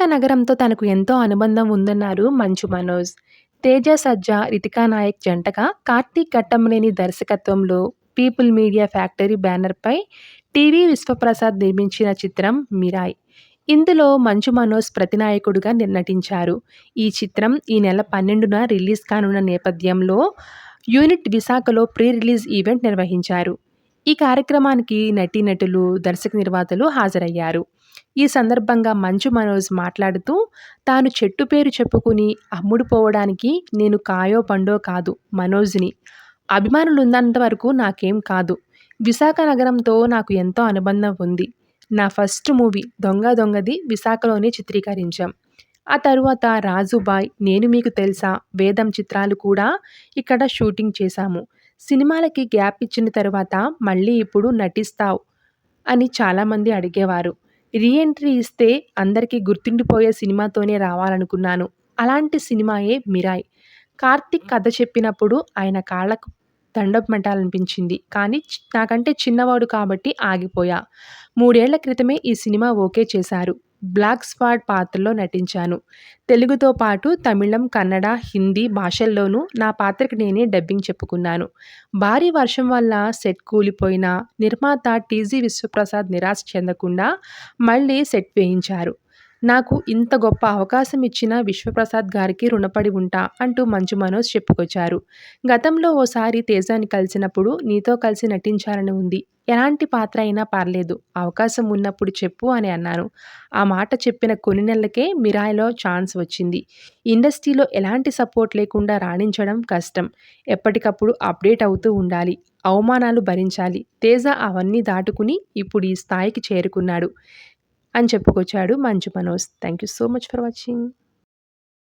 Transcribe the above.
నగరంతో తనకు ఎంతో అనుబంధం ఉందన్నారు మంచు మనోజ్. తేజ సజ్జా, రితికా నాయక్ జంటగా కార్తీక్ ఘట్టమనేని దర్శకత్వంలో 'పీపుల్ మీడియా ఫ్యాక్టరీ' బ్యానర్‌పై టీవీ విశ్వప్రసాద్ నిర్మించిన చిత్రం 'మిరాయ్'. ఇందులో మంచు మనోజ్ ప్రతినాయకుడిగా నటించారు. ఈ చిత్రం ఈ నెల 12న రిలీజ్ కానున్న నేపథ్యంలో యూనిట్ విశాఖలో ప్రీ రిలీజ్ ఈవెంట్ నిర్వహించారు. ఈ కార్యక్రమానికి నటీనటులు, దర్శక నిర్మాతలు హాజరయ్యారు. ఈ సందర్భంగా మంచు మనోజ్ మాట్లాడుతూ, తాను చెట్టు పేరు చెప్పుకుని అమ్ముడుపోవడానికి నేను కాయో పండో కాదు మనోజ్‌ని. అభిమానులున్నంత వరకు నాకేం కాదు. విశాఖ నగరంతో నాకు ఎంతో అనుబంధం ఉంది. నా ఫస్ట్ మూవీ 'దొంగ దొంగ'ది విశాఖలోనే చిత్రీకరించాం. ఆ తరువాత 'రాజుబాయ్', 'నేను మీకు తెలుసా', 'వేదం' చిత్రాలు కూడా ఇక్కడ షూటింగ్ చేశాము. సినిమాలకి గ్యాప్ ఇచ్చిన తరువాత మళ్ళీ ఇప్పుడు నటిస్తావ్ అని చాలామంది అడిగేవారు. రీ ఎంట్రీ ఇస్తే అందరికీ గుర్తుండిపోయే సినిమాతోనే రావాలనుకున్నాను. అలాంటి సినిమాయే 'మిరాయ్'. కార్తీక్ కథ చెప్పినప్పుడు ఆయన కాళ్ళకు దండం పెట్టాలనిపించింది. కానీ నాకంటే చిన్నవాడు కాబట్టి ఆగిపోయా. 3 ఏళ్ల క్రితమే ఈ సినిమా ఓకే చేశారు. బ్లాక్ స్వాడ్ పాత్రలో నటించాను. తెలుగుతో పాటు తమిళం, కన్నడ, హిందీ భాషల్లోనూ నా పాత్రకి నేనే డబ్బింగ్ చెప్పుకున్నాను. భారీ వర్షం వల్ల సెట్ కూలిపోయినా నిర్మాత టీజీ విశ్వప్రసాద్ నిరాశ చెందకుండా మళ్ళీ సెట్ వేయించారు. నాకు ఇంత గొప్ప అవకాశం ఇచ్చిన విశ్వప్రసాద్ గారికి రుణపడి ఉంటా అంటూ మంచు మనోజ్ చెప్పుకొచ్చారు. గతంలో ఓసారి తేజాని కలిసినప్పుడు నీతో కలిసి నటించాలని ఉంది. ఎలాంటి పాత్ర అయినా పర్లేదు. అవకాశం ఉన్నప్పుడు చెప్పు అని అన్నాను. ఆ మాట చెప్పిన కొన్ని నెలలకే 'మిరాయ్'లో ఛాన్స్ వచ్చింది. ఇండస్ట్రీలో ఎలాంటి సపోర్ట్ లేకుండా రాణించడం కష్టం. ఎప్పటికప్పుడు అప్డేట్ అవుతూ ఉండాలి. అవమానాలు భరించాలి. తేజ అవన్నీ దాటుకుని ఇప్పుడు ఈ స్థాయికి చేరుకున్నాడు అని చెప్పుకొచ్చాడు Manchu Manoj. Thank you so much for watching.